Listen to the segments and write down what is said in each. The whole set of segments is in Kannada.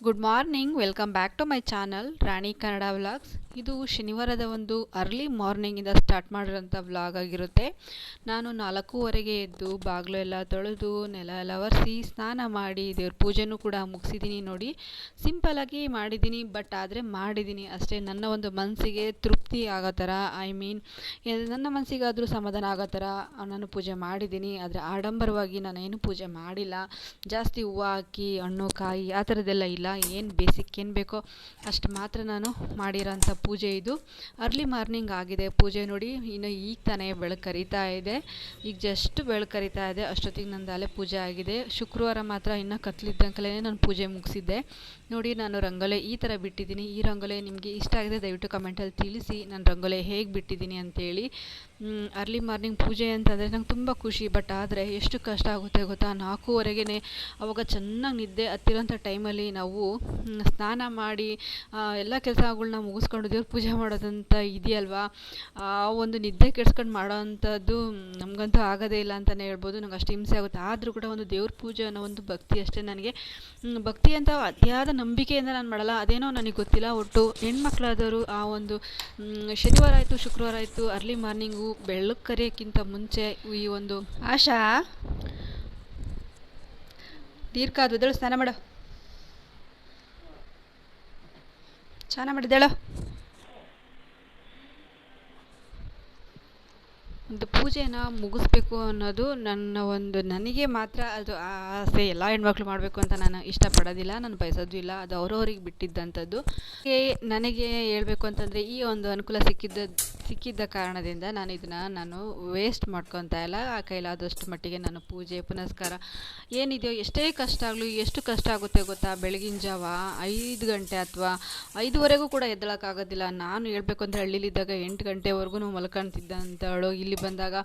Good morning, welcome back to my channel Rani Kannada vlogs. ಇದು ಶನಿವಾರದ ಒಂದು ಅರ್ಲಿ ಮಾರ್ನಿಂಗಿಂದ ಸ್ಟಾರ್ಟ್ ಮಾಡಿರೋಂಥ ವ್ಲಾಗ್ ಆಗಿರುತ್ತೆ. ನಾನು 4:15 ಎದ್ದು ಬಾಗಿಲು ಎಲ್ಲ ತೊಳೆದು ನೆಲ ಎಲ್ಲ ಒರೆಸಿ ಸ್ನಾನ ಮಾಡಿ ದೇವ್ರ ಪೂಜೆನೂ ಕೂಡ ಮುಗಿಸಿದ್ದೀನಿ. ನೋಡಿ, ಸಿಂಪಲಾಗಿ ಮಾಡಿದ್ದೀನಿ, ಬಟ್ ಆದರೆ ಮಾಡಿದ್ದೀನಿ ಅಷ್ಟೇ. ನನ್ನ ಒಂದು ಮನಸ್ಸಿಗೆ ತೃಪ್ತಿ ಆಗೋ ಥರ, ನನ್ನ ಮನಸ್ಸಿಗಾದರೂ ಸಮಾಧಾನ ಆಗೋ ಥರ ನಾನು ಪೂಜೆ ಮಾಡಿದ್ದೀನಿ. ಆದರೆ ಆಡಂಬರವಾಗಿ ನಾನೇನು ಪೂಜೆ ಮಾಡಿಲ್ಲ. ಜಾಸ್ತಿ ಹೂವು ಹಾಕಿ ಹಣ್ಣು ಕಾಯಿ ಆ ಥರದ್ದೆಲ್ಲ ಇಲ್ಲ. ಏನು ಬೇಸಿಕ್ ಏನು ಬೇಕೋ ಅಷ್ಟು ಮಾತ್ರ ನಾನು ಮಾಡಿರೋಂಥ ಪೂಜೆ ಇದು. ಅರ್ಲಿ ಮಾರ್ನಿಂಗ್ ಆಗಿದೆ ಪೂಜೆ. ನೋಡಿ, ಇನ್ನು ಈಗ ತಾನೇ ಬೆಳಕು ಕರೀತಾ ಇದೆ. ಈಗ ಜಸ್ಟ್ ಬೆಳಕು ಕರೀತಾ ಇದೆ, ಅಷ್ಟೊತ್ತಿಗೆ ನಂದು ಅಲ್ಲೇ ಪೂಜೆ ಆಗಿದೆ. ಶುಕ್ರವಾರ ಮಾತ್ರ ಇನ್ನೂ ಕತ್ಲಿದ್ದಂಕಲೇ ನಾನು ಪೂಜೆ ಮುಗಿಸಿದ್ದೆ. ನೋಡಿ, ನಾನು ರಂಗೋಲೆ ಈ ಥರ ಬಿಟ್ಟಿದ್ದೀನಿ. ಈ ರಂಗೋಲೆ ನಿಮಗೆ ಇಷ್ಟ ಆಗಿದೆ ದಯವಿಟ್ಟು ಕಮೆಂಟಲ್ಲಿ ತಿಳಿಸಿ, ನಾನು ರಂಗೋಲೆ ಹೇಗೆ ಬಿಟ್ಟಿದ್ದೀನಿ ಅಂತೇಳಿ. ಅರ್ಲಿ ಮಾರ್ನಿಂಗ್ ಪೂಜೆ ಅಂತಂದರೆ ನಂಗೆ ತುಂಬ ಖುಷಿ. ಬಟ್ ಆದರೆ ಎಷ್ಟು ಕಷ್ಟ ಆಗುತ್ತೆ ಗೊತ್ತಾ? 4:15ಗೆ ಅವಾಗ ಚೆನ್ನಾಗಿ ನಿದ್ದೆ ಹತ್ತಿರೋಂಥ ಟೈಮಲ್ಲಿ ನಾವು ಸ್ನಾನ ಮಾಡಿ ಎಲ್ಲ ಕೆಲಸಗಳನ್ನ ಮುಗಿಸ್ಕೊಂಡು ದೇವ್ರ ಪೂಜೆ ಮಾಡೋದಂತ ಇದೆಯಲ್ವಾ, ಆ ಒಂದು ನಿದ್ದೆ ಕೆಡ್ಸ್ಕೊಂಡು ಮಾಡೋ ಅಂಥದ್ದು ನಮಗಂತೂ ಆಗೋದೇ ಇಲ್ಲ ಅಂತಲೇ ಹೇಳ್ಬೋದು. ನಂಗೆ ಅಷ್ಟು ಹಿಂಸೆ ಆಗುತ್ತೆ. ಆದರೂ ಕೂಡ ಒಂದು ದೇವ್ರ ಪೂಜೆ ಅನ್ನೋ ಒಂದು ಭಕ್ತಿ ಅಷ್ಟೇ ನನಗೆ. ಭಕ್ತಿ ಅಂತ ಅತಿಯಾದ ನಂಬಿಕೆಯಿಂದ ನಾನು ಮಾಡಲ್ಲ, ಅದೇನೋ ನನಗೆ ಗೊತ್ತಿಲ್ಲ. ಒಟ್ಟು ಹೆಣ್ಮಕ್ಳಾದವರು ಆ ಒಂದು ಶನಿವಾರ ಆಯಿತು ಶುಕ್ರವಾರ ಆಯಿತು ಅರ್ಲಿ ಮಾರ್ನಿಂಗು ಬೆಳಕು ಕರೆಯೋಕ್ಕಿಂತ ಮುಂಚೆ ಈ ಒಂದು ಆಶಾ ನೀರು ಕಾದು ಎದ್ದೇಳು, ಸ್ನಾನ ಮಾಡು, ಸ್ನಾನ ಮಾಡಿದ್ದೇಳು. ಒಂದು ಪೂಜೆನ ಮುಗಿಸ್ಬೇಕು ಅನ್ನೋದು ನನಗೆ ಮಾತ್ರ ಅದು ಆಸೆ. ಎಲ್ಲ ಹೆಣ್ಮಕ್ಳು ಮಾಡಬೇಕು ಅಂತ ನಾನು ಇಷ್ಟಪಡೋದಿಲ್ಲ, ನಾನು ಬಯಸೋದು ಇಲ್ಲ. ಅದು ಅವ್ರವ್ರಿಗೆ ಬಿಟ್ಟಿದ್ದಂಥದ್ದು. ನನಗೆ ಹೇಳ್ಬೇಕು ಅಂತಂದರೆ ಈ ಒಂದು ಅನುಕೂಲ ಸಿಕ್ಕಿದ್ದ ಕಾರಣದಿಂದ ನಾನು ವೇಸ್ಟ್ ಮಾಡ್ಕೊತಾ ಇಲ್ಲ. ಆ ಕೈಲಾದಷ್ಟು ಮಟ್ಟಿಗೆ ನಾನು ಪೂಜೆ ಪುನಸ್ಕಾರ ಏನಿದೆಯೋ, ಎಷ್ಟೇ ಕಷ್ಟ ಆಗಲಿ, ಎಷ್ಟು ಕಷ್ಟ ಆಗುತ್ತೆ ಗೊತ್ತಾ? ಬೆಳಗಿನ ಜಾವ 5 ಗಂಟೆ ಅಥವಾ 5:15 ಕೂಡ ಎದ್ದೇಳೋಕ್ಕಾಗೋದಿಲ್ಲ. ನಾನು ಹೇಳ್ಬೇಕು ಅಂದರೆ ಹಳ್ಳಿಲಿದ್ದಾಗ 8 ಗಂಟೆವರೆಗೂ ಮಲ್ಕೊತಿದ್ದಂಥವಳು. ಇಲ್ಲಿ ಬಂದಾಗ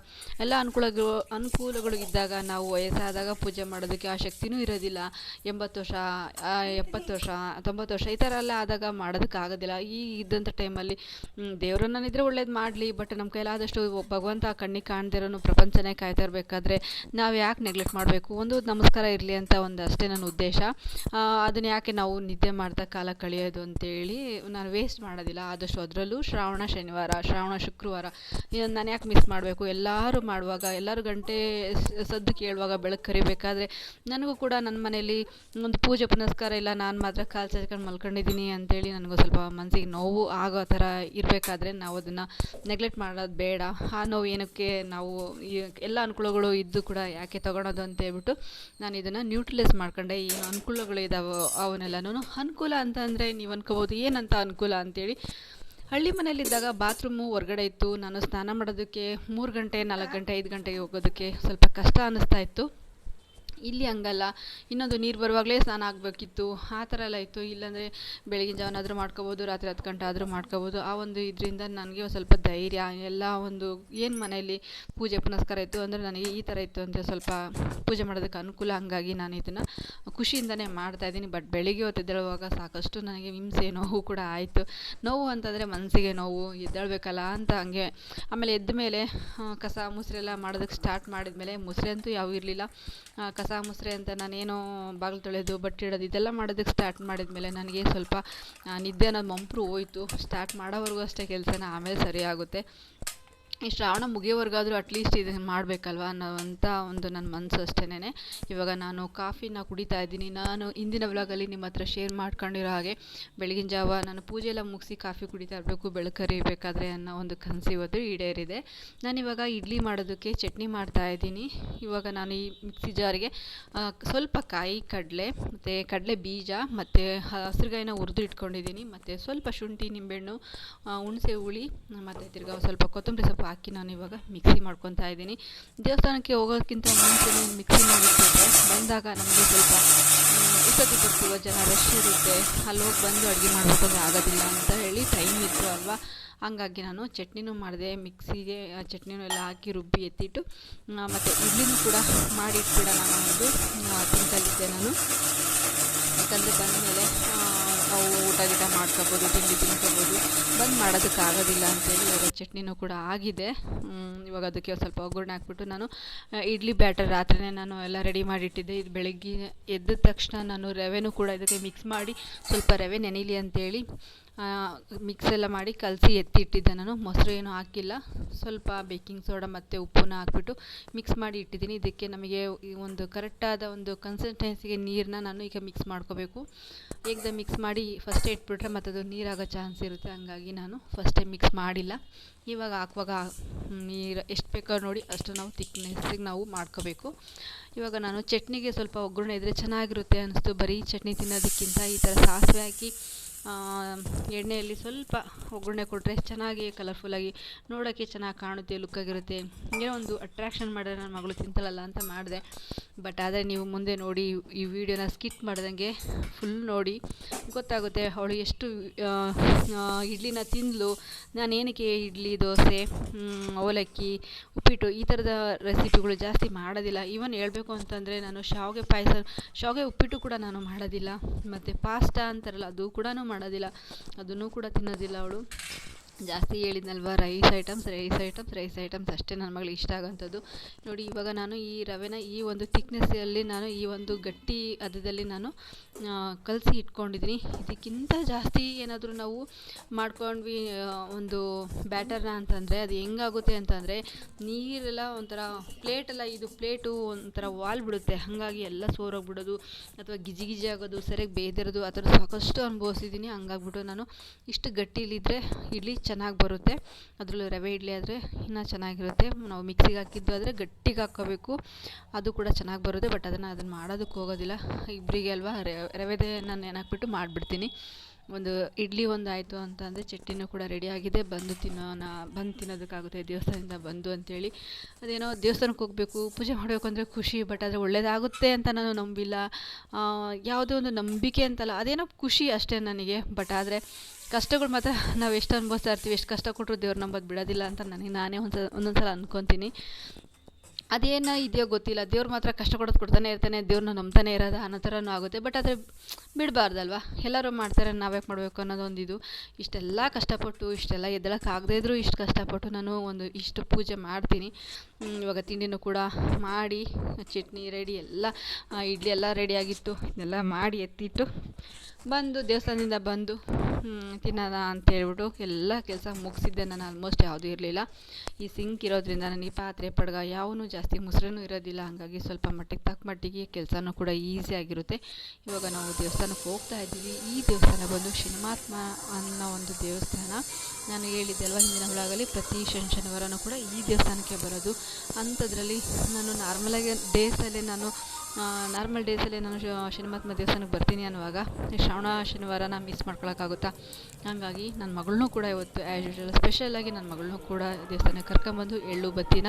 ಎಲ್ಲ ಅನುಕೂಲಗಳು ಇದ್ದಾಗ ನಾವು ವಯಸ್ಸಾದಾಗ ಪೂಜೆ ಮಾಡೋದಕ್ಕೆ ಆ ಶಕ್ತಿನೂ ಇರೋದಿಲ್ಲ. 80 ವರ್ಷ 70 ವರ್ಷ 90 ವರ್ಷ ಈ ಥರ ಎಲ್ಲ ಆದಾಗ ಮಾಡೋದಕ್ಕಾಗೋದಿಲ್ಲ. ಇದ್ದಂಥ ಟೈಮಲ್ಲಿ ದೇವರನ್ನಿದ್ರೆ ಒಳ್ಳೇದು ಮಾಡಲಿ, ಬಟ್ ನಮ್ಮ ಕೈಲಾದಷ್ಟು ಭಗವಂತ ಕಣ್ಣಿಗೆ ಕಾಣ್ದಿರೋನು ಪ್ರಪಂಚನೇ ಕಾಯ್ತಾ ಇರಬೇಕಾದ್ರೆ ನಾವು ಯಾಕೆ ನೆಗ್ಲೆಕ್ಟ್ ಮಾಡಬೇಕು? ಒಂದು ನಮಸ್ಕಾರ ಇರಲಿ ಅಂತ ಒಂದು ಅಷ್ಟೇ ನನ್ನ ಉದ್ದೇಶ. ಅದನ್ನು ಯಾಕೆ ನಾವು ನಿದ್ದೆ ಮಾಡ್ತಾ ಕಾಲ ಕಳೆಯೋದು ಅಂತೇಳಿ ನಾನು ವೇಸ್ಟ್ ಮಾಡೋದಿಲ್ಲ ಆದಷ್ಟು. ಅದರಲ್ಲೂ ಶ್ರಾವಣ ಶನಿವಾರ, ಶ್ರಾವಣ ಶುಕ್ರವಾರ ನಾನು ಯಾಕೆ ಮಿಸ್ ಮಾಡಬೇಕು? ಎಲ್ಲರೂ ಮಾಡುವಾಗ, ಎಲ್ಲರೂ ಗಂಟೆ ಸದ್ದು ಕೇಳುವಾಗ ಬೆಳಕು ಕರಿಬೇಕಾದ್ರೆ ನನಗೂ ಕೂಡ ನನ್ನ ಮನೇಲಿ ಒಂದು ಪೂಜೆ ಪುನಸ್ಕಾರ ಇಲ್ಲ, ನಾನು ಮಾತ್ರ ಕಾಲು ಚಾಚ್ಕೊಂಡು ಮಲ್ಕೊಂಡಿದ್ದೀನಿ ಅಂತೇಳಿ ನನಗೂ ಸ್ವಲ್ಪ ಮನಸ್ಸಿಗೆ ನೋವು ಆಗೋ ಥರ ಇರಬೇಕಾದ್ರೆ ನಾವು ಅದನ್ನು ನೆಗ್ಲೆಕ್ಟ್ ಮಾಡೋದು ಬೇಡ. ಆ ನೋವು ಏನಕ್ಕೆ? ನಾವು ಎಲ್ಲ ಅನುಕೂಲಗಳು ಇದ್ದು ಕೂಡ ಯಾಕೆ ತೊಗೊಳೋದು ಅಂತ ಹೇಳ್ಬಿಟ್ಟು ನಾನು ಇದನ್ನು ನ್ಯೂಟ್ರಲೈಸ್ ಮಾಡ್ಕೊಂಡೆ. ಏನು ಅನುಕೂಲಗಳು ಇದ್ದಾವೋ ಅವನ್ನೆಲ್ಲನೂ. ಅನುಕೂಲ ಅಂತಂದರೆ ನೀವು ಅನ್ಕೋಬೋದು ಏನಂತ ಅನುಕೂಲ ಅಂತೇಳಿ. ಹಳ್ಳಿ ಮನೇಲಿದ್ದಾಗ ಬಾತ್ರೂಮು ಹೊರಗಡೆ ಇತ್ತು. ನಾನು ಸ್ನಾನ ಮಾಡೋದಕ್ಕೆ 3 ಗಂಟೆ 4 ಗಂಟೆ 5 ಗಂಟೆಗೆ ಹೋಗೋದಕ್ಕೆ ಸ್ವಲ್ಪ ಕಷ್ಟ ಅನ್ನಿಸ್ತಾ ಇತ್ತು. ಇಲ್ಲಿ ಹಂಗಲ್ಲ, ಇನ್ನೊಂದು ನೀರು ಬರುವಾಗಲೇ ಸ್ನಾನ ಆಗಬೇಕಿತ್ತು, ಆ ಥರ ಎಲ್ಲ ಇತ್ತು. ಇಲ್ಲಾಂದರೆ ಬೆಳಗಿನ ಜಾವನಾದರೂ ಮಾಡ್ಕೋಬೋದು, ರಾತ್ರಿ 10 ಗಂಟೆ ಆದರೂ ಮಾಡ್ಕೋಬೋದು. ಆ ಒಂದು ಇದರಿಂದ ನನಗೆ ಸ್ವಲ್ಪ ಧೈರ್ಯ, ಎಲ್ಲ ಒಂದು ಏನು ಮನೆಯಲ್ಲಿ ಪೂಜೆ ಪುನಸ್ಕಾರ ಇತ್ತು ಅಂದರೆ ನನಗೆ ಈ ಥರ ಇತ್ತು ಅಂದರೆ ಸ್ವಲ್ಪ ಪೂಜೆ ಮಾಡೋದಕ್ಕೆ ಅನುಕೂಲ. ಹಂಗಾಗಿ ನಾನು ಇದನ್ನು ಖುಷಿಯಿಂದನೇ ಮಾಡ್ತಾಯಿದ್ದೀನಿ. ಬಟ್ ಬೆಳಿಗ್ಗೆ ಹೊತ್ತು ಎದ್ದೇಳುವಾಗ ಸಾಕಷ್ಟು ನನಗೆ ಹಿಂಸೆ, ನೋವು ಕೂಡ ಆಯಿತು. ನೋವು ಅಂತಂದರೆ ಮನಸ್ಸಿಗೆ ನೋವು, ಎದ್ದೇಳಬೇಕಲ್ಲ ಅಂತ ಹಂಗೆ. ಆಮೇಲೆ ಎದ್ದ ಮೇಲೆ ಕಸ ಮುಸ್ರೆಲ್ಲ ಮಾಡೋದಕ್ಕೆ ಸ್ಟಾರ್ಟ್ ಮಾಡಿದ್ಮೇಲೆ, ಮುಸ್ರೆ ಅಂತೂ ಯಾವ ಇರಲಿಲ್ಲ, ಕಸ ಮುಸ್ರೆ ಅಂತ ನಾನೇನೋ ಬಾಗಿಲು ತೊಳೆಯೋದು ಬಟ್ಟೆ ಇಡೋದು ಇದೆಲ್ಲ ಮಾಡೋದಕ್ಕೆ ಸ್ಟಾರ್ಟ್ ಮಾಡಿದ್ಮೇಲೆ ನನಗೆ ಸ್ವಲ್ಪ ನಿದ್ದೆ ಅನ್ನೋದು ಮಂಪ್ರು ಹೋಯಿತು. ಸ್ಟಾರ್ಟ್ ಮಾಡೋವರೆಗೂ ಅಷ್ಟೇ ಕೆಲಸನ, ಆಮೇಲೆ ಸರಿ ಆಗುತ್ತೆ. ಈ ಶ್ರಾವಣ ಮುಗಿಯೋವರೆಗಾದರೂ ಅಟ್ಲೀಸ್ಟ್ ಇದನ್ನು ಮಾಡಬೇಕಲ್ವ ಅನ್ನೋವಂಥ ಒಂದು ನನ್ನ ಮನಸ್ಸು ಅಷ್ಟೇನೆ. ಇವಾಗ ನಾನು ಕಾಫಿನ ಕುಡಿತಾ ಇದ್ದೀನಿ. ನಾನು ಇಂದಿನ ವ್ಲಾಗಲ್ಲಿ ನಿಮ್ಮ ಹತ್ರ ಶೇರ್ ಮಾಡ್ಕೊಂಡಿರೋ ಹಾಗೆ ಬೆಳಗಿನ ಜಾವ ನಾನು ಪೂಜೆ ಎಲ್ಲ ಮುಗಿಸಿ ಕಾಫಿ ಕುಡಿತಾ ಇರಬೇಕು ಬೆಳಕು ಕರಿಬೇಕಾದ್ರೆ ಅನ್ನೋ ಒಂದು ಕನಸು ಇವತ್ತು ಈಡೇರಿದೆ. ನಾನಿವಾಗ ಇಡ್ಲಿ ಮಾಡೋದಕ್ಕೆ ಚಟ್ನಿ ಮಾಡ್ತಾ ಇದ್ದೀನಿ. ಇವಾಗ ನಾನು ಈ ಮಿಕ್ಸಿ ಜಾರಿಗೆ ಸ್ವಲ್ಪ ಕಾಯಿ, ಕಡಲೆ ಮತ್ತು ಕಡಲೆ ಬೀಜ ಮತ್ತು ಹಸಿರುಗಾಯಿನ ಹುರಿದು ಇಟ್ಕೊಂಡಿದ್ದೀನಿ. ಮತ್ತು ಸ್ವಲ್ಪ ಶುಂಠಿ, ನಿಂಬೆಹಣ್ಣು, ಹುಣಸೆ ಹುಳಿ ಮತ್ತು ತಿರ್ಗಾ ಸ್ವಲ್ಪ ಕೊತ್ತಂಬರಿ ಸೊಪ್ಪು ಹಾಕಿ ನಾನು ಇವಾಗ ಮಿಕ್ಸಿ ಮಾಡ್ಕೊತಾ ಇದ್ದೀನಿ. ದೇವಸ್ಥಾನಕ್ಕೆ ಹೋಗೋದಕ್ಕಿಂತ ಮುಂಚೆ ಮಿಕ್ಸಿ ಮಾಡಿಬಿಟ್ರೆ ಬಂದಾಗ ನಮಗೆ ಸ್ವಲ್ಪ ಇಷ್ಟೊತ್ತಿ ಬರ್ತೀವೋ, ಜನ ರಶ್ ಇರುತ್ತೆ, ಅಲ್ಲಿ ಹೋಗಿ ಬಂದು ಅಡುಗೆ ಮಾಡಬೇಕಂದ್ರೆ ಆಗೋದಿಲ್ಲ ಅಂತ ಹೇಳಿ ಟೈಮ್ ಇತ್ತು ಅಲ್ವಾ. ಹಂಗಾಗಿ ನಾನು ಚಟ್ನಿನೂ ಮಾಡಿದೆ. ಮಿಕ್ಸಿಗೆ ಚಟ್ನಿನೂ ಎಲ್ಲ ಹಾಕಿ ರುಬ್ಬಿ ಎತ್ತಿಟ್ಟು ಮತ್ತು ಇಡ್ಲಿನೂ ಕೂಡ ಮಾಡಿಟ್ಬಿಡೋಣ ಒಂದು ತಿಂಕಲ್ಲಿದ್ದೆ ನಾನು. ಯಾಕಂದರೆ ಬಂದಮೇಲೆ ಊಟ ಗೀಟ ಮಾಡ್ಕೋಬೋದು, ತಿಂಡಿ ತಿನ್ಕೋಬೋದು. ಬಂದ್ ಮಾಡೋದಕ್ಕಾಗೋದಿಲ್ಲ ಅಂತೇಳಿ ಇವಾಗ ಚಟ್ನಿನೂ ಕೂಡ ಆಗಿದೆ. ಇವಾಗ ಅದಕ್ಕೆ ಸ್ವಲ್ಪ ಒಗ್ಗರಣೆ ಹಾಕ್ಬಿಟ್ಟು ನಾನು ಇಡ್ಲಿ ಬ್ಯಾಟರ್ ರಾತ್ರಿನೇ ನಾನು ಎಲ್ಲ ರೆಡಿ ಮಾಡಿಟ್ಟಿದ್ದೆ. ಇದು ಬೆಳಗ್ಗೆ ಎದ್ದ ತಕ್ಷಣ ನಾನು ರವೆನೂ ಕೂಡ ಇದಕ್ಕೆ ಮಿಕ್ಸ್ ಮಾಡಿ ಸ್ವಲ್ಪ ರವೆ ನೆನೀಲಿ ಅಂತೇಳಿ ಮಿಕ್ಸ್ ಎಲ್ಲ ಮಾಡಿ ಕಲಸಿ ಎತ್ತಿಟ್ಟಿದ್ದೆ. ನಾನು ಮೊಸರು ಏನೂ ಹಾಕಿಲ್ಲ, ಸ್ವಲ್ಪ ಬೇಕಿಂಗ್ ಸೋಡಾ ಮತ್ತು ಉಪ್ಪನ್ನ ಹಾಕ್ಬಿಟ್ಟು ಮಿಕ್ಸ್ ಮಾಡಿ ಇಟ್ಟಿದ್ದೀನಿ. ಇದಕ್ಕೆ ನಮಗೆ ಈ ಒಂದು ಕರೆಕ್ಟಾದ ಒಂದು ಕನ್ಸಿಸ್ಟೆನ್ಸಿಗೆ ನೀರನ್ನ ನಾನು ಈಗ ಮಿಕ್ಸ್ ಮಾಡ್ಕೋಬೇಕು. ಏಕದಮ್ ಮಿಕ್ಸ್ ಮಾಡಿ ಫಸ್ಟೇ ಇಟ್ಬಿಟ್ರೆ ಮತ್ತು ಅದು ನೀರಾಗೋ ಚಾನ್ಸ್ ಇರುತ್ತೆ, ಹಂಗಾಗಿ ನಾನು ಫಸ್ಟೇ ಮಿಕ್ಸ್ ಮಾಡಿಲ್ಲ. ಇವಾಗ ಹಾಕುವಾಗ ನೀರು ಎಷ್ಟು ಬೇಕೋ ನೋಡಿ ಅಷ್ಟು ನಾವು ತಿಕ್ನೆಸ್ಸಿಗೆ ನಾವು ಮಾಡ್ಕೋಬೇಕು. ಇವಾಗ ನಾನು ಚಟ್ನಿಗೆ ಸ್ವಲ್ಪ ಒಗ್ಗರಣೆ ಇದ್ದರೆ ಚೆನ್ನಾಗಿರುತ್ತೆ ಅನ್ನಿಸ್ತು. ಬರೀ ಚಟ್ನಿ ತಿನ್ನೋದಕ್ಕಿಂತ ಈ ಥರ ಸಾಸಿವೆ ಹಾಕಿ ಎಣ್ಣೆಯಲ್ಲಿ ಸ್ವಲ್ಪ ಒಗ್ಗರಣೆ ಕೊಟ್ಟರೆ ಚೆನ್ನಾಗಿ ಕಲರ್ಫುಲ್ಲಾಗಿ ನೋಡೋಕ್ಕೆ ಚೆನ್ನಾಗಿ ಕಾಣುತ್ತೆ, ಲುಕ್ಕಾಗಿರುತ್ತೆ. ಏನೋ ಒಂದು ಅಟ್ರ್ಯಾಕ್ಷನ್ ಮಾಡಿದ್ರೆ ನನ್ನ ಮಗಳು ತಿಂತಳಲ್ಲ ಅಂತ ಮಾಡಿದೆ. ಬಟ್ ಆದರೆ ನೀವು ಮುಂದೆ ನೋಡಿ ಈ ವಿಡಿಯೋನ ಸ್ಕಿಪ್ ಮಾಡ್ದಂಗೆ ಫುಲ್ ನೋಡಿ, ಗೊತ್ತಾಗುತ್ತೆ ಅವಳು ಎಷ್ಟು ಇಡ್ಲಿನ ತಿಂದಳು. ನಾನು ಏನಕ್ಕೆ ಇಡ್ಲಿ, ದೋಸೆ, ಅವಲಕ್ಕಿ, ಉಪ್ಪಿಟ್ಟು ಈ ಥರದ ರೆಸಿಪಿಗಳು ಜಾಸ್ತಿ ಮಾಡೋದಿಲ್ಲ. ಈವನ್ ಹೇಳಬೇಕು ಅಂತಂದರೆ ನಾನು ಶಾವಿಗೆ ಪಾಯಸ, ಶಾವಿಗೆ ಉಪ್ಪಿಟ್ಟು ಕೂಡ ನಾನು ಮಾಡೋದಿಲ್ಲ. ಮತ್ತು ಪಾಸ್ತಾ ಅಂತಾರಲ್ಲ ಅದು ಕೂಡ ಮಾಡೋದಿಲ್ಲ, ಅದನ್ನು ಕೂಡ ತಿನ್ನೋದಿಲ್ಲ ಅವಳು. ಜಾಸ್ತಿ ಹೇಳಿದ್ನಲ್ವ, ರೈಸ್ ಐಟಮ್ಸ್ ಅಷ್ಟೇ ನನ್ನ ಮಗಳಿಗೆ ಇಷ್ಟ ಆಗೋಂಥದ್ದು. ನೋಡಿ ಇವಾಗ ನಾನು ಈ ರವೆನ ಈ ಒಂದು ಥಿಕ್ನೆಸ್ಸಲ್ಲಿ ನಾನು ಈ ಒಂದು ಗಟ್ಟಿ ಹದದಲ್ಲಿ ನಾನು ಕಲಸಿ ಇಟ್ಕೊಂಡಿದ್ದೀನಿ. ಇದಕ್ಕಿಂತ ಜಾಸ್ತಿ ಏನಾದರೂ ನಾವು ಮಾಡ್ಕೊಂಡ್ವಿ ಒಂದು ಬ್ಯಾಟರ್ನ ಅಂತಂದರೆ ಅದು ಹೆಂಗಾಗುತ್ತೆ ಅಂತಂದರೆ ನೀರೆಲ್ಲ ಒಂಥರ ಪ್ಲೇಟೆಲ್ಲ, ಇದು ಪ್ಲೇಟು ಒಂಥರ ವಾಲ್ ಬಿಡುತ್ತೆ, ಹಾಗಾಗಿ ಎಲ್ಲ ಸೋರೋಗ್ಬಿಡೋದು ಅಥವಾ ಗಿಜಿ ಗಿಜಿ ಆಗೋದು, ಸರಿಯಾಗಿ ಬೇಯ್ದಿರೋದು, ಆ ಥರ ಸಾಕಷ್ಟು ಅನುಭವಿಸಿದ್ದೀನಿ. ಹಂಗಾಗ್ಬಿಟ್ಟು ನಾನು ಇಷ್ಟು ಗಟ್ಟಿಲಿದ್ದರೆ ಇಡ್ಲಿ ಚೆನ್ನಾಗಿ ಬರುತ್ತೆ. ಅದರಲ್ಲೂ ರವೆ ಇಡ್ಲಿ ಆದರೆ ಇನ್ನೂ ಚೆನ್ನಾಗಿರುತ್ತೆ. ನಾವು ಮಿಕ್ಸಿಗೆ ಹಾಕಿದ್ದು ಆದರೆ ಗಟ್ಟಿಗೆ ಹಾಕ್ಕೋಬೇಕು, ಅದು ಕೂಡ ಚೆನ್ನಾಗಿ ಬರುತ್ತೆ. ಬಟ್ ಅದನ್ನು ಮಾಡೋದಕ್ಕೆ ಹೋಗೋದಿಲ್ಲ, ಇಬ್ಬರಿಗೆ ಅಲ್ವಾ, ರವೆದೇ ನಾನು ನೆನಹಾಕ್ಬಿಟ್ಟು ಮಾಡಿಬಿಡ್ತೀನಿ. ಒಂದು ಇಡ್ಲಿ ಒಂದು ಆಯಿತು ಅಂತಂದರೆ ಚಟ್ನಿನೂ ಕೂಡ ರೆಡಿಯಾಗಿದೆ. ಬಂದು ತಿನ್ನೋದಕ್ಕಾಗುತ್ತೆ ದೇವಸ್ಥಾನದಿಂದ ಬಂದು ಅಂತೇಳಿ. ಅದೇನೋ ದೇವಸ್ಥಾನಕ್ಕೆ ಹೋಗಬೇಕು, ಪೂಜೆ ಮಾಡಬೇಕು ಅಂದರೆ ಖುಷಿ, ಬಟ್ ಆದರೆ ಒಳ್ಳೆಯದಾಗುತ್ತೆ ಅಂತ ನಾನು ನಂಬಿಲ್ಲ. ಯಾವುದೋ ಒಂದು ನಂಬಿಕೆ ಅಂತಲ್ಲ, ಅದೇನೋ ಖುಷಿ ಅಷ್ಟೇ ನನಗೆ. ಬಟ್ ಆದರೆ ಕಷ್ಟಗಳು ಮಾತ್ರ ನಾವು ಎಷ್ಟು ಅನುಭವಿಸ್ತಾ ಇರ್ತೀವಿ, ಎಷ್ಟು ಕಷ್ಟ ಕೊಟ್ಟರು ದೇವ್ರು ನಂಬೋದು ಬಿಡೋದಿಲ್ಲ ಅಂತ ನಾನೇ ಒಂದೊಂದು ಸಲ ಅಂದ್ಕೊತೀನಿ. ಅದೇನೋ ಇದೆಯೋ ಗೊತ್ತಿಲ್ಲ, ದೇವ್ರು ಮಾತ್ರ ಕಷ್ಟ ಕೊಡ್ತಾನೆ ಇರ್ತಾನೆ, ದೇವ್ರನ್ನ ನಂಬ್ತಾನೆ ಇರೋದು ಅನ್ನೋ ಥರನೂ ಆಗುತ್ತೆ. ಬಟ್ ಆದರೆ ಬಿಡಬಾರ್ದಲ್ವ, ಎಲ್ಲರೂ ಮಾಡ್ತಾರೆ, ನಾವ್ಯಾಕೆ ಮಾಡಬೇಕು ಅನ್ನೋದೊಂದು ಇದು. ಇಷ್ಟೆಲ್ಲ ಕಷ್ಟಪಟ್ಟು ಇಷ್ಟೆಲ್ಲ ಎದ್ದೇಳೋಕ್ಕಾಗದೇ ಇದ್ದರೂ ಇಷ್ಟು ಕಷ್ಟಪಟ್ಟು ನಾನು ಇಷ್ಟು ಪೂಜೆ ಮಾಡ್ತೀನಿ. ಇವಾಗ ತಿಂಡಿನೂ ಕೂಡ ಮಾಡಿ, ಚಟ್ನಿ ರೆಡಿ, ಎಲ್ಲ ಇಡ್ಲಿ ಎಲ್ಲ ರೆಡಿಯಾಗಿತ್ತು, ಇದೆಲ್ಲ ಮಾಡಿ ಎತ್ತಿಟ್ಟು ಬಂದು ದೇವಸ್ಥಾನದಿಂದ ಬಂದು ತಿನ್ನೋಣ ಅಂತೇಳ್ಬಿಟ್ಟು ಎಲ್ಲ ಕೆಲಸ ಮುಗಿಸಿದ್ದೆ. ನಾನು ಆಲ್ಮೋಸ್ಟ್ ಯಾವುದೂ ಇರಲಿಲ್ಲ. ಈ ಸಿಂಕ್ ಇರೋದ್ರಿಂದ ನನಗೆ ಪಾತ್ರೆ ಪಡ್ಗ ಯಾವೂ ಜಾಸ್ತಿ ಮುಸ್ರೇನೂ ಇರೋದಿಲ್ಲ, ಹಾಗಾಗಿ ಸ್ವಲ್ಪ ಮಟ್ಟಿಗೆ ಕೆಲಸನೂ ಕೂಡ ಈಸಿಯಾಗಿರುತ್ತೆ. ಇವಾಗ ನಾವು ದೇವಸ್ಥಾನಕ್ಕೆ ಹೋಗ್ತಾ ಇದ್ದೀವಿ. ಈ ದೇವಸ್ಥಾನ ಬಂದು ಶನಿಮಾತ್ಮ ಅನ್ನೋ ಒಂದು ದೇವಸ್ಥಾನ. ನಾನು ಹೇಳಿದ್ದೆ ಅಲ್ವ ಹಿಂದಿನ ವ್ಲಾಗಲ್ಲಿ, ಪ್ರತಿ ಶನಿವಾರನೂ ಕೂಡ ಈ ದೇವಸ್ಥಾನಕ್ಕೆ ಬರೋದು. ಅಂಥದ್ರಲ್ಲಿ ನಾನು ನಾರ್ಮಲ್ ಡೇಸಲ್ಲೇ ನಾನು ಶನಿಮಾತ್ಮ ದೇವಸ್ಥಾನಕ್ಕೆ ಬರ್ತೀನಿ ಅನ್ನುವಾಗ ಶ್ರಾವಣ ಶನಿವಾರನ ಮಿಸ್ ಮಾಡ್ಕೊಳಕ್ಕಾಗುತ್ತಾ? ಹಾಗಾಗಿ ನನ್ನ ಮಗಳನ್ನೂ ಕೂಡ ಇವತ್ತು ಆ್ಯಸ್ ಯೂಶುವಲ್ ಸ್ಪೆಷಲಾಗಿ ನನ್ನ ಮಗಳನ್ನೂ ಕೂಡ ದೇವಸ್ಥಾನಕ್ಕೆ ಕರ್ಕೊಂಬಂದು ಎಳ್ಳು ಬತ್ತಿನ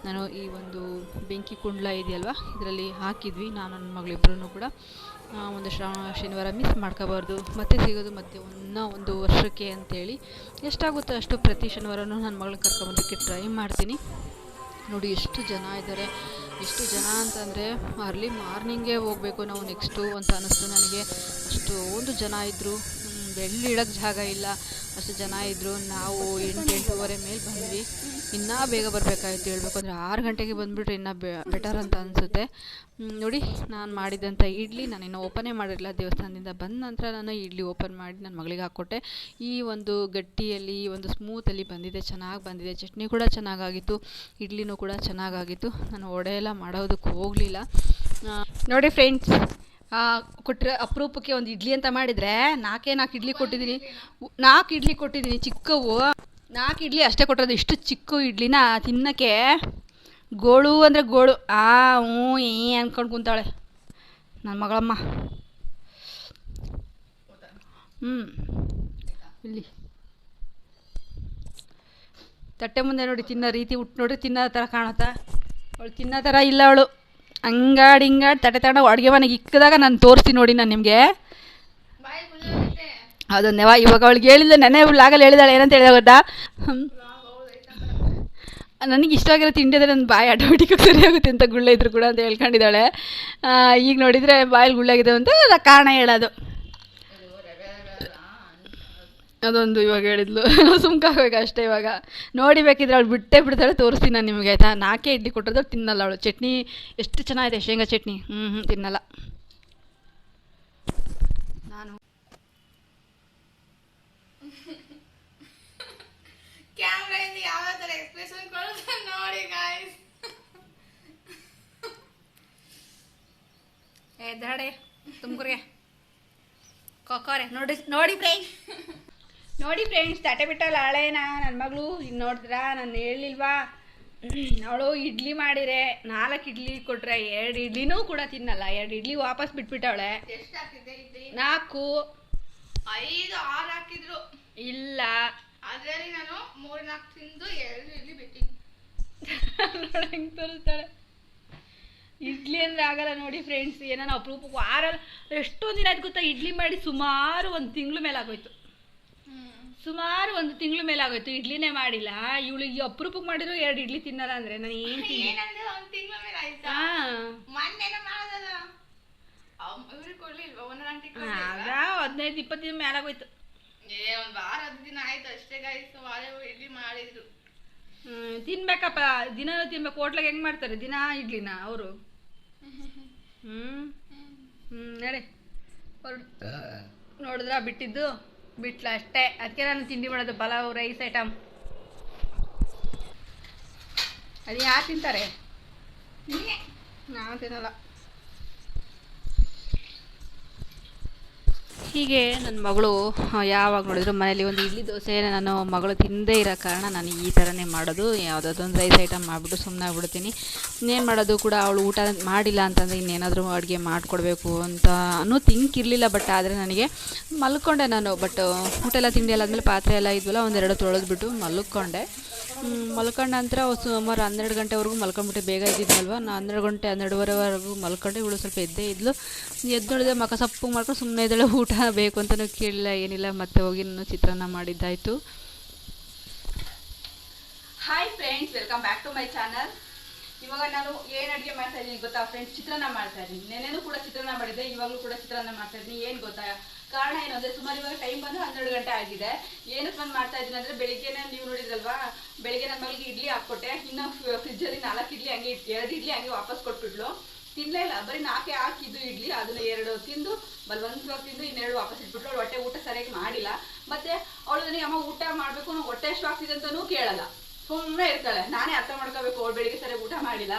ನಾನು ಈ ಒಂದು ಬೆಂಕಿ ಕುಂಡ್ಲ ಇದೆಯಲ್ವ ಇದರಲ್ಲಿ ಹಾಕಿದ್ವಿ. ನಾನು ನನ್ನ ಮಗಳಿಬ್ಬರೂ ಕೂಡ ಒಂದು ಶ್ರಾವಣ ಶನಿವಾರ ಮಿಸ್ ಮಾಡ್ಕೋಬಾರ್ದು, ಮತ್ತೆ ಸಿಗೋದು ಮತ್ತೆ ಒಂದು ವರ್ಷಕ್ಕೆ ಅಂತೇಳಿ ಎಷ್ಟಾಗುತ್ತೋ ಅಷ್ಟು ಪ್ರತಿ ಶನಿವಾರನೂ ನನ್ನ ಮಗಳನ್ನ ಕರ್ಕೊಂಬಂದಕ್ಕೆ ಟ್ರೈ ಮಾಡ್ತೀನಿ. ನೋಡಿ ಎಷ್ಟು ಜನ ಇದ್ದಾರೆ, ಎಷ್ಟು ಜನ ಅಂತಂದರೆ ಅರ್ಲಿ ಮಾರ್ನಿಂಗೇ ಹೋಗಬೇಕು ನಾವು ನೆಕ್ಸ್ಟು ಅಂತ ಅನ್ನಿಸ್ತು ನನಗೆ. ಅಷ್ಟೊಂದು ಜನ ಇದ್ದರು, ಬೆಳ್ಳಿ ಇಡೋಕ್ಕೆ ಜಾಗ ಇಲ್ಲ, ಅಷ್ಟು ಜನ ಇದ್ದರು. ನಾವು 8-8:30 ಮೇಲೆ ಬಂದ್ವಿ. ಇನ್ನೂ ಬೇಗ ಬರಬೇಕಾಯ್ತು, ಹೇಳಬೇಕು ಅಂದರೆ 6 ಗಂಟೆಗೆ ಬಂದುಬಿಟ್ರೆ ಇನ್ನೂ ಬೆಟರ್ ಅಂತ ಅನಿಸುತ್ತೆ. ನೋಡಿ ನಾನು ಮಾಡಿದಂಥ ಇಡ್ಲಿ ನಾನು ಇನ್ನೂ ಓಪನೇ ಮಾಡಿರಲಿಲ್ಲ. ದೇವಸ್ಥಾನದಿಂದ ಬಂದ ನಂತರ ನಾನು ಇಡ್ಲಿ ಓಪನ್ ಮಾಡಿ ನನ್ನ ಮಗಳಿಗೆ ಹಾಕ್ಕೊಟ್ಟೆ. ಈ ಒಂದು ಗಟ್ಟಿಯಲ್ಲಿ, ಈ ಒಂದು ಸ್ಮೂತಲ್ಲಿ ಬಂದಿದೆ, ಚೆನ್ನಾಗಿ ಬಂದಿದೆ. ಚಟ್ನಿ ಕೂಡ ಚೆನ್ನಾಗಾಗಿತ್ತು, ಇಡ್ಲಿನೂ ಕೂಡ ಚೆನ್ನಾಗಾಗಿತ್ತು. ನಾನು ವಡೆ ಎಲ್ಲ ಮಾಡೋದಕ್ಕೆ ಹೋಗಲಿಲ್ಲ. ನೋಡಿ ಫ್ರೆಂಡ್ಸ್, ಕೊಟ್ಟರೆ ಅಪರೂಪಕ್ಕೆ ಒಂದು ಇಡ್ಲಿ ಅಂತ ಮಾಡಿದರೆ 4 ಇಡ್ಲಿ ಕೊಟ್ಟಿದ್ದೀನಿ. 4 ಇಡ್ಲಿ ಕೊಟ್ಟಿದ್ದೀನಿ, ಚಿಕ್ಕವು 4 ಇಡ್ಲಿ ಅಷ್ಟೇ ಕೊಟ್ಟಿರೋದು. ಇಷ್ಟು ಚಿಕ್ಕ ಇಡ್ಲಿನ ತಿನ್ನೋಕ್ಕೆ ಗೋಳು ಅಂದರೆ ಗೋಳು. ಹ್ಞೂ ಅಂದ್ಕೊಂಡು ಕುಂತಾಳೆ ನನ್ನ ಮಗಳಮ್ಮ. ಇಲ್ಲಿ ತಟ್ಟೆ ಮುಂದೆ ನೋಡಿ ತಿನ್ನೋ ರೀತಿ ನೋಡ್ರಿ, ತಿನ್ನೋ ಥರ ಕಾಣುತ್ತಾ? ಅವಳು ತಿನ್ನೋ ಥರ ಇಲ್ಲ, ಅವಳು ಹಿಂಗಾಡಿ ತಟ್ಟೆ ತಗೊಂಡು ಅಡುಗೆ ಮನೆಗೆ ಇಕ್ಕದಾಗ ನಾನು ತೋರಿಸ್ತೀನಿ ನೋಡಿ. ನಾನು ನಿಮಗೆ ಅದೊಂದೇವ ಇವಾಗ ಅವಳಿಗೆ ಹೇಳಿಲ್ಲ, ನೆನೆ ಆಗಲ್ಲ ಹೇಳಿದಾಳೆ. ಏನಂತ ಹೇಳಿದ ಗೊತ್ತಾ? ನನಗೆ ಇಷ್ಟವಾಗಿರೋ ತಿಂಡಿ ಅಂದರೆ ನನ್ನ ಬಾಯಿ ಆಟೋಮೆಟಿಕಾಗಿ ಸರಿಯಾಗುತ್ತೆ ಅಂತ, ಗುಳ್ಳೆ ಇದ್ರು ಕೂಡ ಅಂತ ಹೇಳ್ಕೊಂಡಿದ್ದಾಳೆ. ಈಗ ನೋಡಿದರೆ ಬಾಯಲ್ಲಿ ಗುಳ್ಳಾಗಿದೆ ಅಂತ ಕಾರಣ ಹೇಳೋದು. ಅದೊಂದು ಇವಾಗ ಹೇಳಿದ್ಲು ಸುಮ್ಕಾಗಬೇಕು ಅಷ್ಟೇ. ಇವಾಗ ನೋಡಿ ಬೇಕಿದ್ರೆ ಅವಳು ಬಿಟ್ಟೇ ಬಿಡ್ತಾಳೆ, ತೋರಿಸ್ತೀನಿ ನಾನು ನಿಮಗೆ ಆಯಿತಾ. 4 ಇಡ್ಲಿ ಕೊಟ್ಟಿರೋದು ತಿನ್ನಲ್ಲ ಅವಳು. ಚಟ್ನಿ ಎಷ್ಟು ಚೆನ್ನಾಗಿದೆ, ಶೇಂಗಾ ಚಟ್ನಿ. ತಿನ್ನಲ್ಲ. ನಾನು ಕ್ಯಾಮ್ರಾಯಿಂದ ಯಾವ ಥರ ಎಕ್ಸ್ಪ್ರೆಷನ್ ಕೊಡ್ತಾರೆ ನೋಡಿ ಗಾಯ್ಸ್. ದಾಡೆ ತುಮಕೂರಿಗೆ ಕೊಕ್ಕೋರೆ ನೋಡಿ ನೋಡಿ ಫ್ರೆಂಡ್ಸ್, ನೋಡಿ ಫ್ರೆಂಡ್ಸ್, ತಟ್ಟೆ ಬಿಟ್ಟಲ್ಲ ಹಳೇನಾ ನನ್ನ ಮಗಳು. ಇನ್ನು ನೋಡಿದ್ರಾ, ನಾನು ಹೇಳಿಲ್ವಾ ಅವಳು ಇಡ್ಲಿ ಮಾಡಿರೆ 4 ಇಡ್ಲಿ ಕೊಟ್ರೆ 2 ಇಡ್ಲಿನೂ ಕೂಡ ತಿನ್ನಲ್ಲ. 2 ಇಡ್ಲಿ ವಾಪಸ್ ಬಿಟ್ಬಿಟ್ಟವಳೆ. 4 5 6 ಹಾಕಿದ್ರು ಇಲ್ಲ, ಅದರಲ್ಲಿ ನಾನು 3-4 ತಿಂದು 2 ಇಡ್ಲಿ ಬಿಟ್ಟಿನಿ. ನೋಡಿ ಹೆಂಗೆ ತೋರಿಸ್ತಾಳೆ. ಇಡ್ಲಿ ಅಂದರೆ ಆಗಲ್ಲ ನೋಡಿ ಫ್ರೆಂಡ್ಸ್. ಏನೋ ಅಪರೂಪಕ್ಕೆ ವಾರಲ್ಲಿ ಎಷ್ಟೊಂದು ದಿನ ಆಯ್ತು ಗೊತ್ತಾ ಇಡ್ಲಿ ಮಾಡಿ. ಸುಮಾರು 1 ತಿಂಗಳು ಮೇಲೆ ಆಗೋಯ್ತು. ಸುಮಾರು 1 ತಿಂಗಳು ಮೇಲೆ ಆಗೋಯ್ತು ಇಡ್ಲಿನೇ ಮಾಡಿಲ್ಲ. ಇವಳು ಈ ಅಪರೂಪಕ್ಕೆ ಮಾಡಿದ್ರು 2 ಇಡ್ಲಿ ತಿನ್ನಲ್ಲ ಅಂದರೆ ನಾನು ಏನು ತಿಂತೀನಿ? ಆಗ 15-20 ದಿನ ಮೇಲೆ ಆಗೋಯ್ತು. ಒಂದು ವಾರ 10 ದಿನ ಆಯ್ತು ಅಷ್ಟೇ ಗಾಯ್ಸ್. ಇಡ್ಲಿ ಮಾಡಿದ್ರು ತಿನ್ಬೇಕಪ್ಪ, ದಿನ ತಿನ್ಬೇಕು. ಹೋಟ್ಲಾಗ ಹೆಂಗ್ ಮಾಡ್ತಾರೆ ದಿನ ಇಡ್ಲಿನ ಅವರು? ನಡೆ ನೋಡಿದ್ರ ಬಿಟ್ಟಿದ್ದು ಬಿಟ್ಲ ಅಷ್ಟೇ. ಅದಕ್ಕೆ ನಾನು ತಿಂಡಿ ಮಾಡೋದು ಪಲಾವ್ ರೈಸ್ ಐಟಮ್. ಅದು ಯಾರು ತಿಂತಾರೆ? ನಾನು ತಿನ್ನಲ್ಲ. ಹೀಗೆ ನನ್ನ ಮಗಳು ಯಾವಾಗ ನೋಡಿದ್ರು ಮನೇಲಿ ಒಂದು ಇಡ್ಲಿ ದೋಸೆ ನಾನು ಮಗಳು ತಿಂದೇ ಇರೋ ಕಾರಣ ನಾನು ಈ ಥರನೇ ಮಾಡೋದು. ಯಾವುದಾದೊಂದು ರೈಸ್ ಐಟಮ್ ಮಾಡಿಬಿಟ್ಟು ಸುಮ್ಮನೆ ಆಗ್ಬಿಡ್ತೀನಿ. ಇನ್ನೇನು ಮಾಡೋದು ಕೂಡ, ಅವಳು ಊಟ ಮಾಡಿಲ್ಲ ಅಂತಂದರೆ ಇನ್ನೇನಾದರೂ ಅಡುಗೆ ಮಾಡಿಕೊಡ್ಬೇಕು ಅಂತ ಅನ್ನೋ ಥಿಂಕ್ ಇರಲಿಲ್ಲ. ಬಟ್ ಆದರೆ ನನಗೆ ಮಲ್ಕೊಂಡೆ ನಾನು. ಬಟ್ ಊಟ ಎಲ್ಲ ತಿಂಡಿ ಎಲ್ಲ ಆದಮೇಲೆ ಪಾತ್ರೆ ಎಲ್ಲ ಇದ್ವಲ್ಲ, 1-2 ತೊಳೆದ್ಬಿಟ್ಟು ಮಲ್ಕೊಂಡೆ. ಮಲ್ಕೊಂಡ ನಂತರ ಸುಮಾರು 12 ಗಂಟೆವರೆಗೂ ಮಲ್ಕೊಂಡ್ಬಿಟ್ಟೆ. ಬೇಗ ಇದ್ದಿದ್ನಲ್ವ, ನಾನು 12 ಗಂಟೆ 12:30ವರೆಗೂ ಮಲ್ಕೊಂಡೆ. ಇವಳು ಸ್ವಲ್ಪ ಎದ್ದೇ ಇದ್ಲು. ಎದ್ದೊಳಿದೆ, ಮಕ ಸಪ್ಪು ಮಾಡ್ಕೊಂಡು ಸುಮ್ಮನೆ ಇದ್ದಳೆ. ಊಟ ಬೇಕು ಅಂತಲೂ ಕೇಳಿಲ್ಲ, ಏನಿಲ್ಲ. ಮತ್ತೆ ಹೋಗಿ ನಾನು ಚಿತ್ರಾನ್ನ ಮಾಡಿದ್ದಾಯಿತು. Hi friends, welcome back to my channel. ಇವಾಗ ನಾನು ಏನು ಅಡುಗೆ ಮಾಡ್ತಾ ಇದ್ದೀನಿ ಗೊತ್ತಾ ಫ್ರೆಂಡ್ಸ್? ಚಿತ್ರಾನ್ನ ಮಾಡ್ತಾ ಇದ್ದೀನಿ. ನೆನೆನೂ ಕೂಡ ಚಿತ್ರಾನ್ನ ಮಾಡಿದ್ದೆ, ಇವಾಗಲೂ ಕೂಡ ಚಿತ್ರಾನ್ನ ಮಾಡ್ತಾ ಇದ್ದೀನಿ. ಏನು ಗೊತ್ತಾ ಕಾರಣ ಏನು ಅಂದರೆ, ಸುಮಾರು ಇವಾಗ ಟೈಮ್ ಬಂದು 12 ಗಂಟೆ ಆಗಿದೆ. ಏನಕ್ಕೆ ನಾನು ಮಾಡ್ತಾ ಇದ್ದೀನಿ ಅಂದರೆ, ಬೆಳಿಗ್ಗೆನೇ ನೀವು ನೋಡಿದ್ರಲ್ವಾ, ಬೆಳಿಗ್ಗೆ ನನ್ನ ಮಗಳಿಗೆ ಇಡ್ಲಿ ಹಾಕ್ಕೊಟ್ಟೆ. ಇನ್ನು ಫ್ರಿಜ್ಜಲ್ಲಿ 4 ಇಡ್ಲಿ ಹಂಗೆ 2 ಇಡ್ಲಿ ಹಂಗೆ ವಾಪಸ್ ಕೊಟ್ಬಿಟ್ಲು. ತಿನ್ನಲೇ ಇಲ್ಲ, ಬರೀ 4 ಹಾಕಿದ್ದು ಇಡ್ಲಿ. ಅದನ್ನು 2 ತಿಂದು ಬಲವಂತವಾಗಿ ತಿಂದು ಇನ್ನೆರಡು ವಾಪಸ್ ಇಟ್ಬಿಟ್ಲು. ಅವಳು ಹೊಟ್ಟೆ ಊಟ ಸರಿಯಾಗಿ ಮಾಡಿಲ್ಲ. ಮತ್ತು ಅವಳು ನನಗೆ ಅಮ್ಮ ಊಟ ಮಾಡಬೇಕು, ನಾವು ಹೊಟ್ಟೆ ಎಷ್ಟು ಆಗ್ತಿದೆ ಅಂತಲೂ ಕೇಳಲ್ಲ, ಸುಮ್ಮನೆ ಇರ್ತಾಳೆ. ನಾನೇ ಅರ್ಥ ಮಾಡ್ಕೋಬೇಕು, ಅವಳು ಬೆಳಿಗ್ಗೆ ಸರಿಯಾಗಿ ಊಟ ಮಾಡಿಲ್ಲ,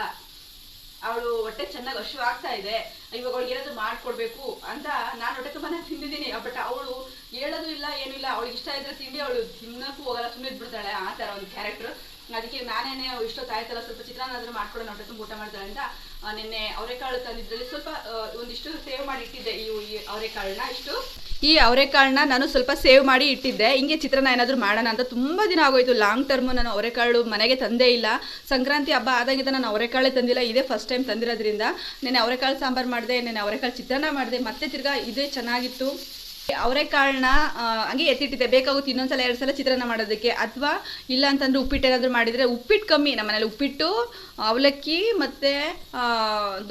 ಅವಳು ಹೊಟ್ಟೆ ಚೆನ್ನಾಗಿ ಹಶು ಆಗ್ತಾ ಇದೆ, ಇವಾಗ ಅವಳಿಗೆ ಏನಾದರೂ ಮಾಡಿಕೊಡ್ಬೇಕು ಅಂತ ನಾನು ಹೊಟ್ಟೆ ತುಂಬ ತಿಂದಿದ್ದೀನಿ. ಬಟ್ ಅವಳು ಹೇಳೋದು ಇಲ್ಲ, ಏನೂ ಇಲ್ಲ. ಅವಳಿಗೆ ಇಷ್ಟ ಇದ್ರೆ ತಿಂಡಿ ಅವಳು ತಿನ್ನೋಕ್ಕೂ ಹೋಗಲ್ಲ, ಸುಮ್ಮನೆ ಇದ್ಬಿಡ್ತಾಳೆ. ಆ ಥರ ಒಂದು ಕ್ಯಾರೆಕ್ಟ್ರು. ಅದಕ್ಕೆ ನಾನೇನೆ ಇಷ್ಟೊತ್ತಾಯ್ತಲ್ಲ ಸ್ವಲ್ಪ ಚಿತ್ರಾನ್ನಾದರೂ ಮಾಡ್ಕೊಡೋಣ, ಹೊಟ್ಟೆ ತುಂಬ ಊಟ ಮಾಡ್ತಾಳೆ ಅಂತ ನಿನ್ನೆ ಅವರೆಕಾಳು ತಂದಿದ್ರಲ್ಲಿ ಸ್ವಲ್ಪ ಒಂದಿಷ್ಟು ಸೇವ್ ಮಾಡಿ ಇಟ್ಟಿದ್ದೆ. ಈ ಅವರೆಕಾಳನ್ನ ಈ ಅವರೆಕಾಳನ್ನ ನಾನು ಸ್ವಲ್ಪ ಸೇವ್ ಮಾಡಿ ಇಟ್ಟಿದ್ದೆ. ಹಿಂಗೆ ಚಿತ್ರಾನ್ನ ಏನಾದರೂ ಮಾಡೋಣ ಅಂತ. ತುಂಬ ದಿನ ಆಗೋಯ್ತು, ಲಾಂಗ್ ಟರ್ಮು ನಾನು ಅವರೆಕಾಳು ಮನೆಗೆ ತಂದೇ ಇಲ್ಲ. ಸಂಕ್ರಾಂತಿ ಹಬ್ಬ ಆದಾಗಿಂದ ನಾನು ಅವರೆಕಾಳೇ ತಂದಿಲ್ಲ, ಇದೇ ಫಸ್ಟ್ ಟೈಮ್ ತಂದಿರೋದ್ರಿಂದ. ನೆನ್ನೆ ಅವರೆಕಾಳು ಸಾಂಬಾರು ಮಾಡಿದೆ, ನೆನ್ನೆ ಅವರೆಕಾಳು ಚಿತ್ರಾನ್ನ ಮಾಡಿದೆ. ಮತ್ತೆ ತಿರ್ಗಾ ಇದೇ ಚೆನ್ನಾಗಿತ್ತು. ಅವರೆಕಾಳನ್ನ ಹಂಗೆ ಎತ್ತಿಟ್ಟಿದ್ದೆ, ಬೇಕಾಗುತ್ತೆ ಇನ್ನೊಂದ್ಸಲ 2 ಸಲ ಚಿತ್ರಾನ್ನ ಮಾಡೋದಕ್ಕೆ. ಅಥವಾ ಇಲ್ಲ ಅಂತಂದ್ರೆ ಉಪ್ಪಿಟ್ಟು ಏನಾದರೂ ಮಾಡಿದರೆ, ಉಪ್ಪಿಟ್ಟು ಕಮ್ಮಿ ನಮ್ಮ ಮನೇಲಿ. ಉಪ್ಪಿಟ್ಟು, ಅವಲಕ್ಕಿ ಮತ್ತು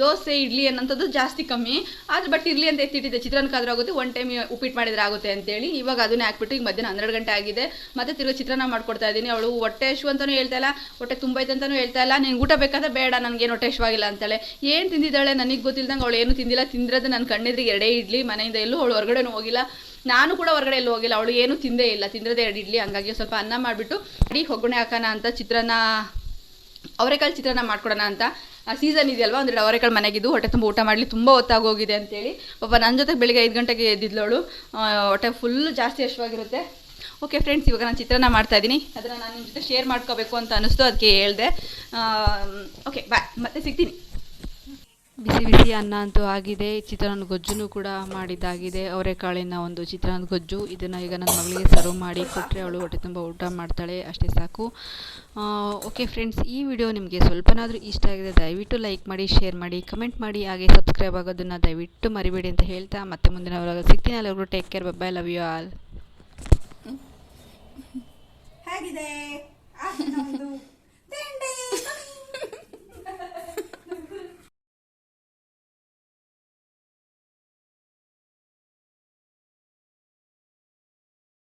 ದೋಸೆ, ಇಡ್ಲಿ ಅನ್ನೋಂಥದ್ದು ಜಾಸ್ತಿ ಕಮ್ಮಿ. ಆದರೆ ಬಟ್ ಇರಲಿ ಅಂತ ಎತ್ತಿಟ್ಟಿದ್ದೆ, ಚಿತ್ರಾನ್ನಕ್ಕಾದ್ರೂ ಆಗುತ್ತೆ, 1 ಟೈಮ್ ಉಪ್ಪಿಟ್ಟು ಮಾಡಿದರೆ ಆಗುತ್ತೆ ಅಂತೇಳಿ. ಇವಾಗ ಅದನ್ನೇ ಹಾಕ್ಬಿಟ್ಟು ಈಗ ಮಧ್ಯಾಹ್ನ 12 ಗಂಟೆ ಆಗಿದೆ. ಮತ್ತೆ ತಿರ್ಗಿ ಚಿತ್ರಾನ್ನ ಮಾಡ್ಕೊಡ್ತಾ ಇದ್ದೀನಿ. ಅವಳು ಹೊಟ್ಟೆ ಹಶು ಅಂತಲೂ ಹೇಳ್ತಾ ಇಲ್ಲ, ಹೊಟ್ಟೆ ತುಂಬೈತೆ ಅಂತಲೂ ಹೇಳ್ತಾ ಇಲ್ಲ. ನೀನು ಊಟ ಬೇಕಾದ್ರೆ ಬೇಡ, ನನಗೇನು ಹೊಟ್ಟೆ ಹಶುವಾಗಿಲ್ಲ ಅಂತಾಳೆ. ಏನು ತಿಂದಿದ್ದಾಳೆ ನನಗೆ ಗೊತ್ತಿಲ್ದಂಗೆ. ಅವಳು ಏನು ತಿಂದಿಲ್ಲ. ತಿಂದಿರೋದು ನನ್ನ ಕಣ್ಣಿದ್ರಿಗೆ 2 ಇಡ್ಲಿ. ಮನೆಯಿಂದ ಎಲ್ಲೂ ಅವಳು ಹೊರಗಡೆನೂ ಹೋಗಿಲ್ಲ, ನಾನು ಕೂಡ ಹೊರಗಡೆ ಎಲ್ಲೂ ಹೋಗಿಲ್ಲ. ಅವಳು ಏನು ತಿಂದೇ ಇಲ್ಲ, ತಿಂದಿರೋದೇ 2 ಇಡ್ಲಿ. ಹಂಗಾಗಿ ಸ್ವಲ್ಪ ಅನ್ನ ಮಾಡಿಬಿಟ್ಟು ಒಗ್ಗರಣೆ ಹಾಕೋಣ ಅಂತ ಚಿತ್ರಾನ್ನ, ಅವರೆಕಾಳು ಚಿತ್ರಾನ್ನ ಮಾಡ್ಕೊಡೋಣ ಅಂತ. ಸೀಸನ್ ಇದೆಯಲ್ವಾ, 1-2 ಅವರೆಕಾಳು ಮನೆಗಿದ್ದು. ಹೊಟ್ಟೆ ತುಂಬ ಊಟ ಮಾಡಲಿ, ತುಂಬ ಹೊತ್ತಾಗೋಗಿದೆ ಅಂತೇಳಿ ಪಾಪ ನನ್ನ ಜೊತೆಗೆ ಬೆಳಿಗ್ಗೆ 5 ಗಂಟೆಗೆ ಎದ್ದಿದ್ಲವಳು. ಹೊಟ್ಟೆ ಫುಲ್ ಜಾಸ್ತಿ ಹಶ್ವಾಗಿರುತ್ತೆ. ಓಕೆ ಫ್ರೆಂಡ್ಸ್, ಇವಾಗ ನಾನು ಚಿತ್ರಾನ್ನ ಮಾಡ್ತಾಯಿದ್ದೀನಿ. ಅದನ್ನು ನಾನು ನಿಮ್ಮ ಜೊತೆ ಶೇರ್ ಮಾಡ್ಕೋಬೇಕು ಅಂತ ಅನ್ನಿಸ್ತು, ಅದಕ್ಕೆ ಹೇಳಿದೆ. ಓಕೆ ಬಾಯ್, ಮತ್ತೆ ಸಿಗ್ತೀನಿ. ಬಿಸಿ ಬಿಸಿ ಅನ್ನ ಅಂತೂ ಆಗಿದೆ. ಚಿತ್ರಾನ್ನ ಗೊಜ್ಜು ಕೂಡ ಮಾಡಿದ್ದಾಗಿದೆ, ಅವರೆಕಾಳಿನ ಒಂದು ಚಿತ್ರಾನ್ನ ಗೊಜ್ಜು. ಇದನ್ನು ಈಗ ನನ್ನ ಮಗಳಿಗೆ ಸರ್ವ್ ಮಾಡಿ ಕೊಟ್ಟರೆ ಅವಳು ಹೊಟ್ಟೆ ತುಂಬ ಊಟ ಮಾಡ್ತಾಳೆ, ಅಷ್ಟೇ ಸಾಕು. ಓಕೆ ಫ್ರೆಂಡ್ಸ್, ಈ ವಿಡಿಯೋ ನಿಮಗೆ ಸ್ವಲ್ಪನಾದರೂ ಇಷ್ಟ ಆಗಿದೆ ದಯವಿಟ್ಟು ಲೈಕ್ ಮಾಡಿ, ಶೇರ್ ಮಾಡಿ, ಕಮೆಂಟ್ ಮಾಡಿ, ಹಾಗೆ ಸಬ್ಸ್ಕ್ರೈಬ್ ಆಗೋದನ್ನು ದಯವಿಟ್ಟು ಮರಿಬೇಡಿ ಅಂತ ಹೇಳ್ತಾ ಮತ್ತೆ ಮುಂದಿನ ವ್ಲಾಗ್ ಸಿಗ್ತೀನಿ. ಅಲ್ಲಿವರೆಗೂ take care, bye, love you all. ಹೇಗಿದೆ